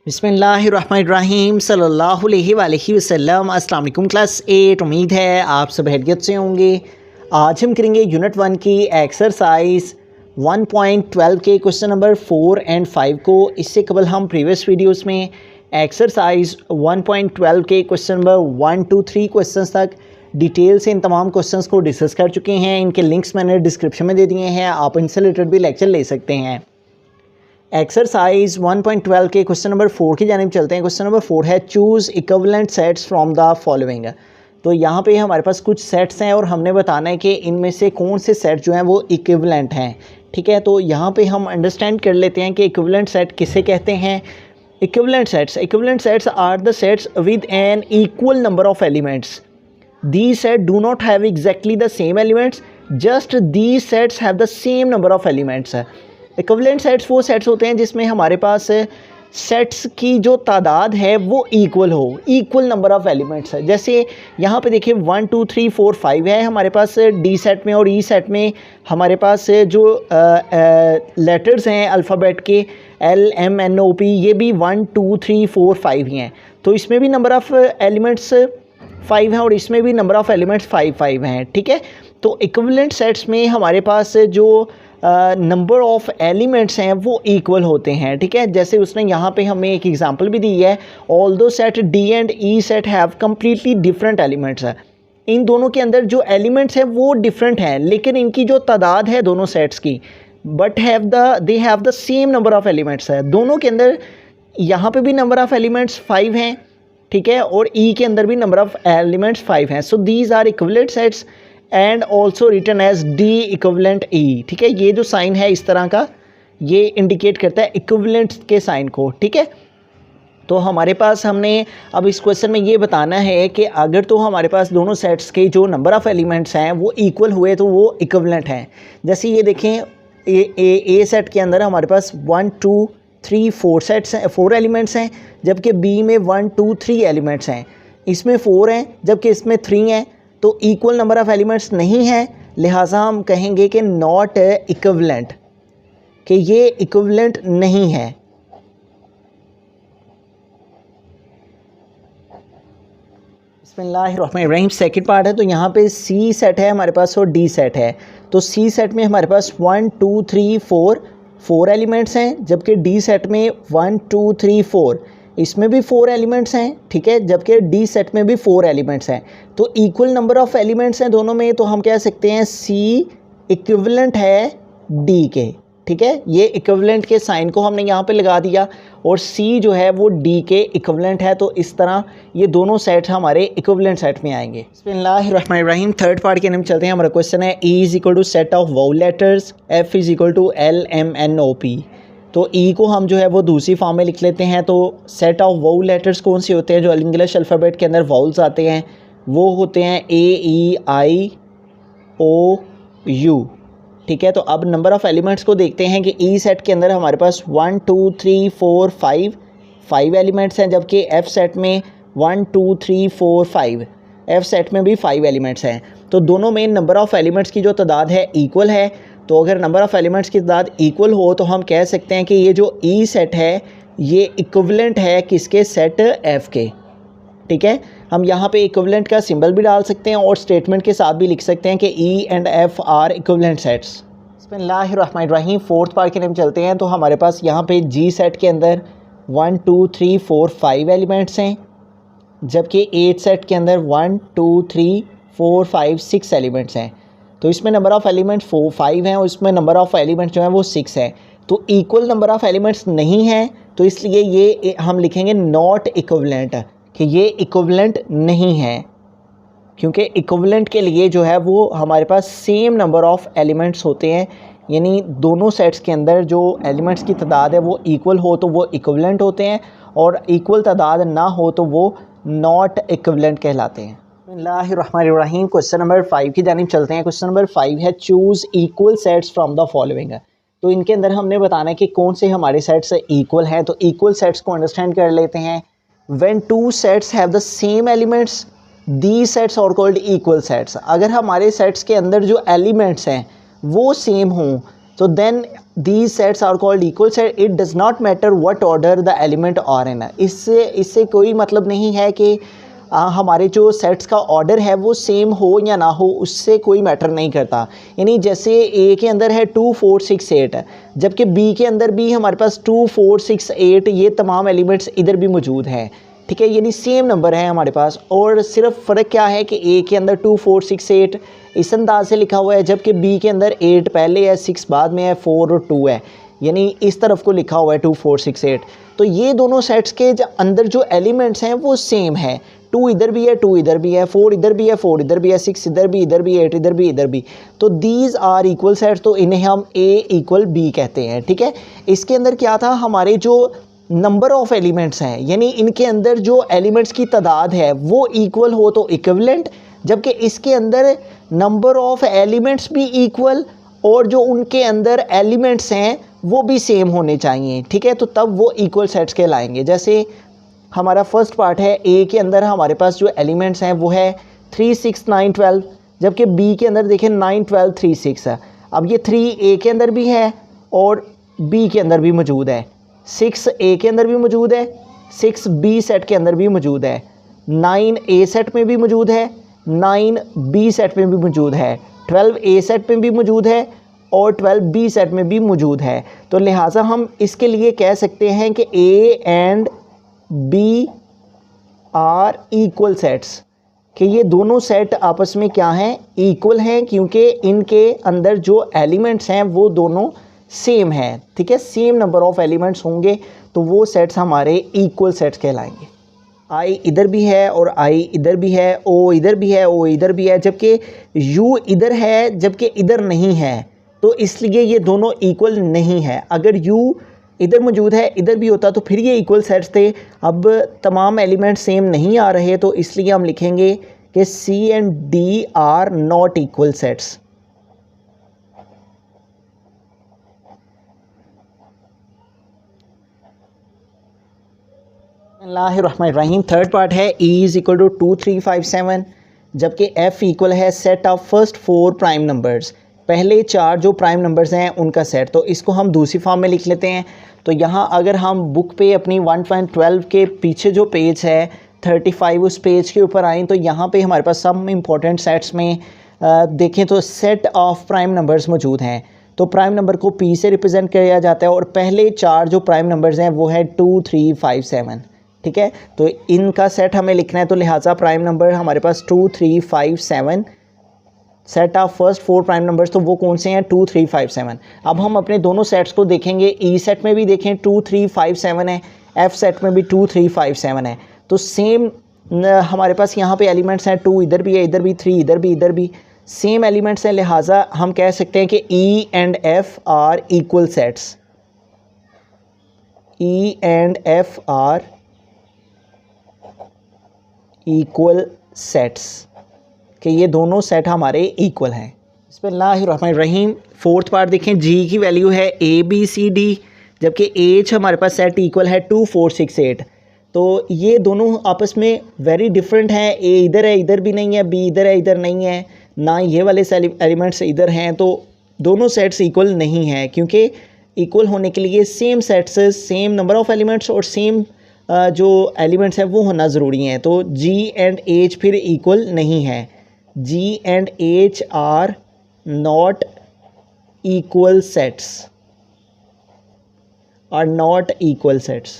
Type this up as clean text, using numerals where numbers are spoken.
बिस्मिल्लाहिर्रहमानिर्रहीम सल्लल्लाहु अलैहि वसल्लम। अस्सलाम वालेकुम क्लास 8। उम्मीद है आप सब खैरियत से होंगे। आज हम करेंगे यूनिट 1 की एक्सरसाइज 1.12 के क्वेश्चन नंबर 4 एंड 5 को। इससे कबल हम प्रीवियस वीडियोस में एक्सरसाइज 1.12 के क्वेश्चन नंबर 1 to 3 क्वेश्चंस तक डिटेल से इन तमाम क्वेश्चंस को डिस्कस कर चुके हैं। इनके लिंक्स मैंने डिस्क्रिप्शन में दे दिए हैं, आप इनसे रिलेटेड भी लेक्चर ले सकते हैं। एक्सरसाइज 1.12 के क्वेश्चन नंबर 4 की जानिब चलते हैं। क्वेश्चन नंबर 4 है choose equivalent sets from the following. तो यहाँ पे हमारे पास कुछ सेट्स हैं और हमने बताना है कि इनमें से कौन से सेट जो हैं वो इक्विवेलेंट हैं। ठीक है, तो यहाँ पे हम अंडरस्टैंड कर लेते हैं कि इक्विवेलेंट सेट किसे कहते हैं। Equivalent sets are the sets with an equal number of elements. These sets do not have exactly the same elements, just these sets have the same number of elements. Equivalent sets वो sets होते हैं जिसमें हमारे पास sets की जो तादाद है वो इक्वल हो, इक्वल नंबर ऑफ़ एलिमेंट्स है। जैसे यहाँ पे देखिए 1 2 3 4 5 है हमारे पास डी सेट में, और ई सेट में हमारे पास जो लेटर्स हैं अल्फ़ाबेट के LMNOP, ये भी 1 2 3 4 5 ही हैं। तो इसमें भी नंबर ऑफ़ एलिमेंट्स 5 हैं और इसमें भी नंबर ऑफ़ एलिमेंट्स 5 हैं। ठीक है, तो इक्विवेलेंट सेट्स में हमारे पास जो नंबर ऑफ़ एलिमेंट्स हैं वो इक्वल होते हैं। ठीक है, जैसे उसने यहाँ पे हमें एक एग्जांपल भी दी है, although set D and E set have completely different elements है। इन दोनों के अंदर जो एलिमेंट्स हैं वो डिफरेंट हैं, लेकिन इनकी जो तादाद है दोनों सेट्स की, but they have the same number of elements है। दोनों के अंदर यहाँ पे भी नंबर ऑफ़ एलिमेंट्स 5 हैं, ठीक है, और ई के अंदर भी नंबर ऑफ़ एलिमेंट्स 5 हैं। So these are equivalent sets and also written as D equivalent E. ठीक है, ये जो साइन है इस तरह का, ये इंडिकेट करता है इक्विवेलेंट के साइन को। ठीक है, तो हमारे पास हमने अब इस क्वेश्चन में ये बताना है कि अगर तो हमारे पास दोनों सेट्स के जो नंबर ऑफ़ एलिमेंट्स हैं वो इक्वल हुए तो वो इक्विवेलेंट हैं। जैसे ये देखें, ए सेट के अंदर हमारे पास 1 2 3 4 सेट्स हैं, 4 एलिमेंट्स हैं, जबकि बी में 1 2 3 एलिमेंट्स हैं। इसमें 4 हैं जबकि इसमें 3 हैं, तो इक्वल नंबर ऑफ़ एलिमेंट्स नहीं है, लिहाजा हम कहेंगे कि नॉट इक्विवेलेंट, कि ये इक्विवेलेंट नहीं है। बिस्मिल्लाहिर्रहमानिर्रहीम। सेकंड पार्ट है, तो यहाँ पे सी सेट है हमारे पास और डी सेट है। तो सी सेट में हमारे पास 1 2 3 4 एलिमेंट्स हैं, जबकि डी सेट में 1 2 3 4, इसमें भी 4 एलिमेंट्स हैं। ठीक है, जबकि डी सेट में भी 4 एलिमेंट्स हैं। तो इक्वल नंबर ऑफ़ एलिमेंट्स हैं दोनों में, तो हम कह सकते हैं सी इक्विवेलेंट है डी के। ठीक है, ये इक्विवेलेंट के साइन को हमने यहाँ पे लगा दिया और सी जो है वो डी के इक्विवेलेंट है। तो इस तरह ये दोनों सेट हमारे इक्विवेलेंट सेट में आएंगे। बिस्मिल्लाहिर्रहमानिर्रहीम। थर्ड पार्ट के अंदर चलते हैं। हमारा क्वेश्चन है E is equal to set of vowel letters, F is equal to LMNOP। तो E को हम जो है वो दूसरी फॉर्म में लिख लेते हैं। तो सेट ऑफ वाउल लेटर्स कौन से होते हैं? जो इंग्लिश अल्फ़ाबेट के अंदर वाउल्स आते हैं वो होते हैं AEIOU। ठीक है, तो अब नंबर ऑफ़ एलिमेंट्स को देखते हैं कि ई सेट के अंदर हमारे पास 1 2 3 4 5 एलिमेंट्स हैं, जबकि एफ़ सेट में 1 2 3 4 5, एफ़ सेट में भी 5 एलिमेंट्स हैं। तो दोनों में नंबर ऑफ़ एलिमेंट्स की जो तादाद है इक्वल है। तो अगर नंबर ऑफ़ एलिमेंट्स की तादाद इक्वल हो तो हम कह सकते हैं कि ये जो ई सेट है ये इक्विवेलेंट है किसके? सेट एफ़ के। ठीक है, हम यहाँ पे इक्विवेलेंट का सिंबल भी डाल सकते हैं और स्टेटमेंट के साथ भी लिख सकते हैं कि E and F R equivalent sets. बिस्मिल्लाहिर्रहमानिर्रहीम। फोर्थ पार्ट के नाम चलते हैं। तो हमारे पास यहाँ पे जी सेट के अंदर 1 2 3 4 5 एलिमेंट्स हैं, जबकि एट सेट के अंदर 1 2 3 4 5 6 एलिमेंट्स हैं। तो इसमें नंबर ऑफ़ एलिमेंट्स 5 हैं और इसमें नंबर ऑफ़ एलिमेंट्स जो हैं वो 6 है। तो इक्वल नंबर ऑफ़ एलिमेंट्स नहीं हैं, तो इसलिए ये हम लिखेंगे नॉट इक्विवेलेंट, कि ये इक्विवेलेंट नहीं है, क्योंकि इक्विवेलेंट के लिए जो है वो हमारे पास सेम नंबर ऑफ़ एलिमेंट्स होते हैं। यानी दोनों सेट्स के अंदर जो एलिमेंट्स की तादाद है वो इक्वल हो तो वो इक्विवेलेंट होते हैं, और इक्वल तादाद ना हो तो वो नॉट इक्विवेलेंट कहलाते हैं। बिस्मिल्लाहिर्रहमानिर्रहीम। क्वेश्चन नंबर 5 की जानिब चलते हैं। क्वेश्चन नंबर 5 है choose equal sets from the following. तो इनके अंदर हमने बताना है कि कौन से हमारे सेट्स इक्वल हैं। तो इक्वल सेट्स को अंडरस्टैंड कर लेते हैं। When two sets have the same elements, these sets are called equal sets। अगर हमारे सेट्स के अंदर जो एलिमेंट्स हैं वो सेम हों, So then these sets are called equal set. It does not matter what order the element are in. इससे कोई मतलब नहीं है कि हमारे जो सेट्स का ऑर्डर है वो सेम हो या ना हो, उससे कोई मैटर नहीं करता. यानी जैसे ए के अंदर है 2 4 6 8, जबकि बी के अंदर भी हमारे पास 2 4 6 8 ये तमाम एलिमेंट्स इधर भी मौजूद हैं. ठीक है, यानी सेम नंबर है हमारे पास, और सिर्फ फ़र्क क्या है कि ए के अंदर 2 4 6 8 इस अंदाज से लिखा हुआ है, जबकि बी के अंदर 8 पहले है, 6 बाद में है, 4 और 2 है, यानी इस तरफ को लिखा हुआ है 2 4 6 8. तो ये दोनों सेट्स के अंदर जो एलिमेंट्स हैं वो सेम है. 2 इधर भी है, 2 इधर भी है, 4 इधर भी है, 4 इधर भी है, 6 इधर भी, 8 इधर भी, इधर भी. तो दीज आर इक्वल सेट्स, तो इन्हें हम ए इक्वल बी कहते हैं. ठीक है, इसके अंदर क्या था, हमारे जो नंबर ऑफ एलिमेंट्स हैं, यानी इनके अंदर जो एलिमेंट्स की तादाद है वो इक्वल हो तो इक्विवेलेंट, जबकि इसके अंदर नंबर ऑफ एलिमेंट्स भी इक्वल और जो उनके अंदर एलिमेंट्स हैं वो भी सेम होने चाहिए. ठीक है, तो तब वो इक्वल सेट्स कहलाएंगे. जैसे हमारा फर्स्ट पार्ट है, ए के अंदर हमारे पास जो एलिमेंट्स हैं वो है 3 6 9 12, जबकि बी के अंदर देखें 9 12 3 6 है. अब ये 3 ए के अंदर भी है और बी के अंदर भी मौजूद है, 6 ए के अंदर भी मौजूद है, 6 बी सेट के अंदर भी मौजूद है, 9 ए सेट में भी मौजूद है, 9 बी सेट में भी मौजूद है, 12 ए सेट में भी मौजूद है और 12 बी सेट में भी मौजूद है. तो लिहाजा हम इसके लिए कह सकते हैं कि A and B are equal sets, कि ये दोनों सेट आपस में क्या हैं, इक्वल हैं, क्योंकि इनके अंदर जो एलिमेंट्स हैं वो दोनों सेम हैं. ठीक है, सेम नंबर ऑफ एलिमेंट्स होंगे तो वो सेट्स हमारे इक्वल सेट्स कहलाएंगे. आई इधर भी है और आई इधर भी है, ओ इधर भी है, ओ इधर भी है, जबकि यू इधर है जबकि इधर नहीं है, तो इसलिए ये दोनों इक्वल नहीं है. अगर यू इधर मौजूद है इधर भी होता तो फिर ये इक्वल सेट्स थे. अब तमाम एलिमेंट सेम नहीं आ रहे तो इसलिए हम लिखेंगे कि C and D are not equal sets. बिस्मिल्लाहिर्रहमानिर्रहीम. थर्ड पार्ट है, E इज़ इक्वल टू 2 3 5 7, जबकि F इक्वल है set of first 4 prime numbers, पहले 4 जो प्राइम नंबर्स हैं उनका सेट. तो इसको हम दूसरी फॉर्म में लिख लेते हैं. तो यहाँ अगर हम बुक पे अपनी 1.12 के पीछे जो पेज है 35 उस पेज के ऊपर आएँ तो यहाँ पे हमारे पास सम इम्पॉर्टेंट सेट्स में देखें तो सेट ऑफ प्राइम नंबर्स मौजूद हैं. तो प्राइम नंबर को P से रिप्रेजेंट किया जाता है और पहले 4 जो प्राइम नंबर्स हैं वो है 2 3 5 7. ठीक है, तो इनका सेट हमें लिखना है, तो लिहाजा प्राइम नंबर हमारे पास 2 3 5 7, set of first 4 prime numbers, तो वो कौन से हैं, 2 3 5 7. अब हम अपने दोनों सेट्स को देखेंगे. ई सेट में भी देखें 2 3 5 7 है, एफ सेट में भी 2 3 5 7 है. तो सेम हमारे पास यहाँ पे एलिमेंट्स हैं, 2 इधर भी है, इधर भी, 3 इधर भी, इधर भी सेम एलिमेंट्स हैं. लिहाजा हम कह सकते हैं कि E and F R equal sets. E and F R equal sets, कि ये दोनों सेट हमारे इक्वल हैं. बिस्मिल्लाहिर्रहमानिर्रहीम. फोर्थ पार्ट देखें, जी की वैल्यू है ए बी सी डी, जबकि एच हमारे पास सेट इक्वल है 2 4 6 8. तो ये दोनों आपस में वेरी डिफरेंट हैं. ए इधर है इधर भी नहीं है, बी इधर है इधर नहीं है, ना ये वाले एलिमेंट्स इधर हैं. तो दोनों सेट्स इक्वल नहीं हैं, क्योंकि इक्वल होने के लिए same sets, same number of elements और सेम जो एलिमेंट्स हैं वो होना ज़रूरी हैं. तो जी एंड एच फिर इक्वल नहीं है. G and H are not equal sets, are not equal sets.